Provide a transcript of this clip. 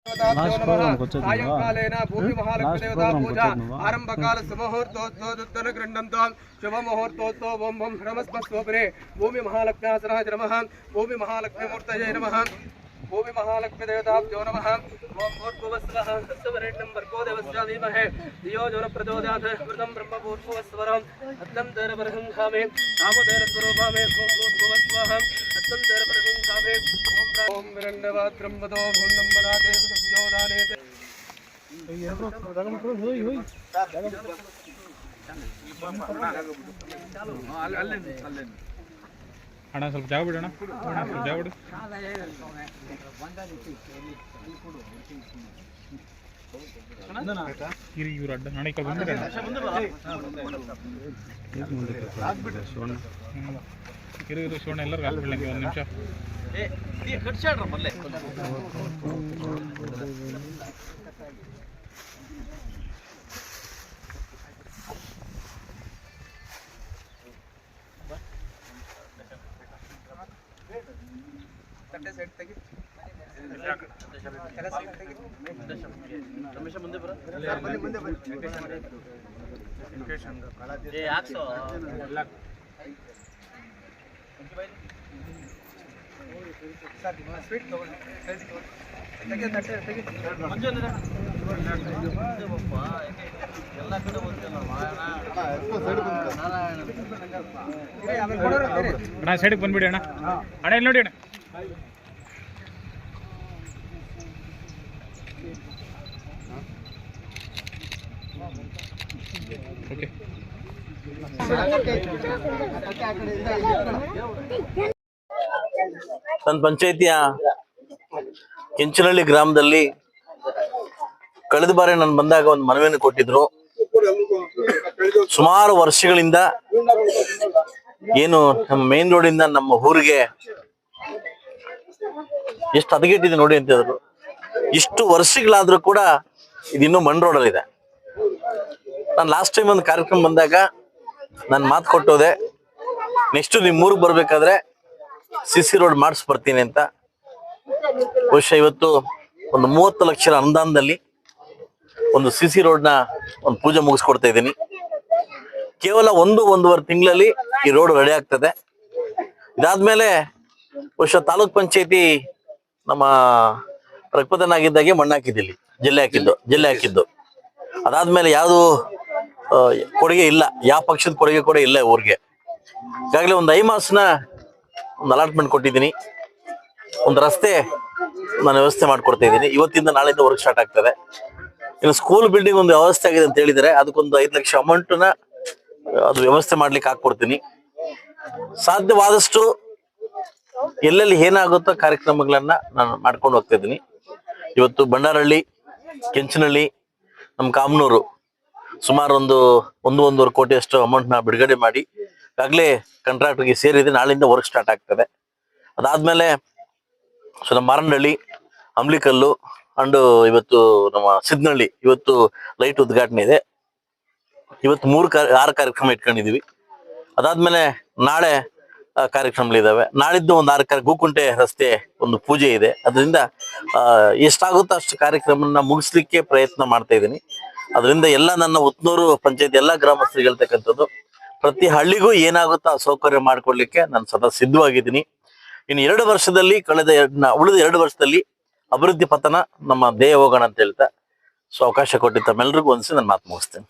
सायंकालेन भूमि महालक्ष्मी देवता पूजा आरंभ काल सुमुहूर्तोत्तोदुत्तन गृह्णन्तो शुभ मुहूर्तोत्तो ओम ओम ह्रमस्पस्वपरे भूमि महालक्ष्म्यासनाय नमः भूमि महालक्ष्मी मूर्तये नमः भूमि महालक्ष्मी देवताभ्यो नमः ओम भूर्भुवस्वः तस्वरेण्यं भर्गो देवस्य धीमहि धियो यो न प्रचोदयात् वृतं ब्रह्म भूर्भुवस्वरं अत्तं तेन बर्हं खामे नामोदेन स्वरूपामे ओम भूर्भुवस्वः अत्तं तेन बर्हं खामे ओम विरण्डवात्रं वदो भुण्णं वदाते विद्योदानेते ಅಣ್ಣ ಸ್ವಲ್ಪ ಜಾಗ ಬಿಡೋಣ ಸ್ವಲ್ಪ ಜಾಗ ಬಿಡು ಇವ್ರು ಅಡ್ಡ ನಾಳೆ ಕಲ್ ಬಂದಿರ ಇರು ಶಿವಣ್ಣ ಎಲ್ಲರೂ ಕಾಲು ಬಿಡಂಗೆ ಒಂದು ನಿಮಿಷ ಅಣ್ಣ ಸೈಡ್ಗೆ ಬಂದ್ಬಿಡಿ ಅಣ್ಣ ಅಣ್ಣ ಇಲ್ಲಿ ನೋಡಿ ಅಣ್ಣ ಓಕೆ ನನ್ನ ಪಂಚಾಯಿತಿಯ ಕೆಂಚನಹಳ್ಳಿ ಗ್ರಾಮದಲ್ಲಿ ಕಳೆದ ಬಾರಿ ನಾನು ಬಂದಾಗ ಒಂದು ಮನವಿಯನ್ನು ಕೊಟ್ಟಿದ್ರು. ಸುಮಾರು ವರ್ಷಗಳಿಂದ ಏನು ನಮ್ಮ ಮೇನ್ ರೋಡಿಂದ ನಮ್ಮ ಊರಿಗೆ ಎಷ್ಟು ಹದಗೆಟ್ಟಿದೆ ನೋಡಿ ಅಂತ ಹೇಳಿದ್ರು. ಇಷ್ಟು ವರ್ಷಗಳಾದ್ರೂ ಕೂಡ ಇದಿನ್ನೂ ಮಣ್ ರೋಡಲ್ಲಿ ಇದೆ. ನಾನು ಲಾಸ್ಟ್ ಟೈಮ್ ಒಂದು ಕಾರ್ಯಕ್ರಮ ಬಂದಾಗ ನಾನು ಮಾತು ಕೊಟ್ಟೋದೆ, ನೆಕ್ಸ್ಟ್ ನಿಮ್ಮ ಊರಿಗೆ ಬರ್ಬೇಕಾದ್ರೆ CC ರೋಡ್ ಮಾಡಿಸ್ ಬರ್ತೀನಿ ಅಂತ. ಬಹುಶಃ ಇವತ್ತು ಒಂದು 30 ಲಕ್ಷ ಅನುದಾನದಲ್ಲಿ ಒಂದು CC ರೋಡ್ನ ಒಂದು ಪೂಜೆ ಮುಗಿಸ್ಕೊಡ್ತಾ ಇದ್ದೀನಿ. ಕೇವಲ 1-1.5 ತಿಂಗಳಲ್ಲಿ ಈ ರೋಡ್ ರೆಡಿ ಆಗ್ತದೆ. ಇದಾದ್ಮೇಲೆ ಬಹುಶಃ ತಾಲೂಕ್ ಪಂಚಾಯತಿ ನಮ್ಮ ಪ್ರತಿಪದನಾಗಿದ್ದಾಗೆ ಮಣ್ಣು ಹಾಕಿದ್ದಿಲ್ಲಿ ಜಿಲ್ಲೆ ಹಾಕಿದ್ದು. ಅದಾದ್ಮೇಲೆ ಯಾವುದು ಕೊಡುಗೆ ಇಲ್ಲ, ಯಾವ ಪಕ್ಷದ ಕೊಡುಗೆ ಕೂಡ ಇಲ್ಲ ಊರಿಗೆ. ಈಗಾಗಲೇ ಒಂದು 5 ಮಾಸನ ಒಂದು ಅಲಾಟ್ಮೆಂಟ್ ಕೊಟ್ಟಿದ್ದೀನಿ. ಒಂದು ರಸ್ತೆ ನಾನು ವ್ಯವಸ್ಥೆ ಮಾಡ್ಕೊಡ್ತಾ ಇದ್ದೀನಿ. ಇವತ್ತಿಂದ ನಾಳೆಯಿಂದ ವರ್ಕ್ ಸ್ಟಾರ್ಟ್ ಆಗ್ತದೆ. ಇನ್ನು ಸ್ಕೂಲ್ ಬಿಲ್ಡಿಂಗ್ ಒಂದು ವ್ಯವಸ್ಥೆ ಆಗಿದೆ ಅಂತ ಹೇಳಿದರೆ ಅದಕ್ಕೊಂದು 5 ಲಕ್ಷ ಅಮೌಂಟ್ನ ಅದು ವ್ಯವಸ್ಥೆ ಮಾಡ್ಲಿಕ್ಕೆ ಹಾಕ್ಕೊಡ್ತೀನಿ. ಸಾಧ್ಯವಾದಷ್ಟು ಎಲ್ಲೆಲ್ಲಿ ಏನಾಗುತ್ತೋ ಕಾರ್ಯಕ್ರಮಗಳನ್ನ ನಾನು ಮಾಡ್ಕೊಂಡು ಹೋಗ್ತಾ ಇದ್ದೀನಿ. ಇವತ್ತು ಬಂಡಾರಹಳ್ಳಿ, ಕೆಂಚನಹಳ್ಳಿ, ನಮ್ಮ ಕಾಮನೂರು ಸುಮಾರು ಒಂದು 1-1.5 ಕೋಟಿಯಷ್ಟು ಅಮೌಂಟ್ನ ಬಿಡುಗಡೆ ಮಾಡಿ ಈಗಾಗಲೇ ಕಾಂಟ್ರಾಕ್ಟರ್ಗೆ ಸೇರಿದೆ. ನಾಳೆಯಿಂದ ವರ್ಕ್ ಸ್ಟಾರ್ಟ್ ಆಗ್ತದೆ. ಅದಾದ್ಮೇಲೆ ನಮ್ಮ ಮಾರನಹಳ್ಳಿ, ಅಂಬ್ಲಿಕಲ್ಲು ಅಂಡ್ ಇವತ್ತು ನಮ್ಮ ಸಿದ್ನಹಳ್ಳಿ ಇವತ್ತು ಲೈಟ್ ಉದ್ಘಾಟನೆ ಇದೆ. ಇವತ್ತು 6 ಕಾರ್ಯಕ್ರಮ ಇಟ್ಕೊಂಡಿದೀವಿ. ಅದಾದ್ಮೇಲೆ ನಾಳೆ ಕಾರ್ಯಕ್ರಮಗಳಿದಾವೆ. ನಾಳಿದ್ದು ಒಂದು 6 ಗೋಕುಂಟೆ ರಸ್ತೆ ಒಂದು ಪೂಜೆ ಇದೆ. ಅದರಿಂದ ಎಷ್ಟಾಗುತ್ತೋ ಅಷ್ಟು ಕಾರ್ಯಕ್ರಮನ ಮುಗಿಸ್ಲಿಕ್ಕೆ ಪ್ರಯತ್ನ ಮಾಡ್ತಾ ಇದ್ದೀನಿ. ಅದರಿಂದ ಎಲ್ಲ ನನ್ನ ಉತ್ನೂರು ಪಂಚಾಯತ್ ಎಲ್ಲ ಗ್ರಾಮಸ್ಥರಿಗೆ ಹೇಳ್ತಕ್ಕಂಥದ್ದು, ಪ್ರತಿ ಹಳ್ಳಿಗೂ ಏನಾಗುತ್ತೋ ಆ ಸೌಕರ್ಯ ಮಾಡ್ಕೊಡ್ಲಿಕ್ಕೆ ನಾನು ಸದಾ ಸಿದ್ಧವಾಗಿದ್ದೀನಿ. ಇನ್ನು 2 ವರ್ಷದಲ್ಲಿ ಉಳಿದ 2 ವರ್ಷದಲ್ಲಿ ಅಭಿವೃದ್ಧಿ ಪತನ ನಮ್ಮ ಧ್ಯೇಯ ಹೋಗೋಣ ಅಂತ ಹೇಳ್ತಾ ಅವಕಾಶ ಕೊಟ್ಟಿದ್ದ ತಮ್ಮೆಲ್ಲರಿಗೂ ಒಂದ್ಸಿ ನಾನು ಮಾತು ಮುಗಿಸ್ತೇನೆ.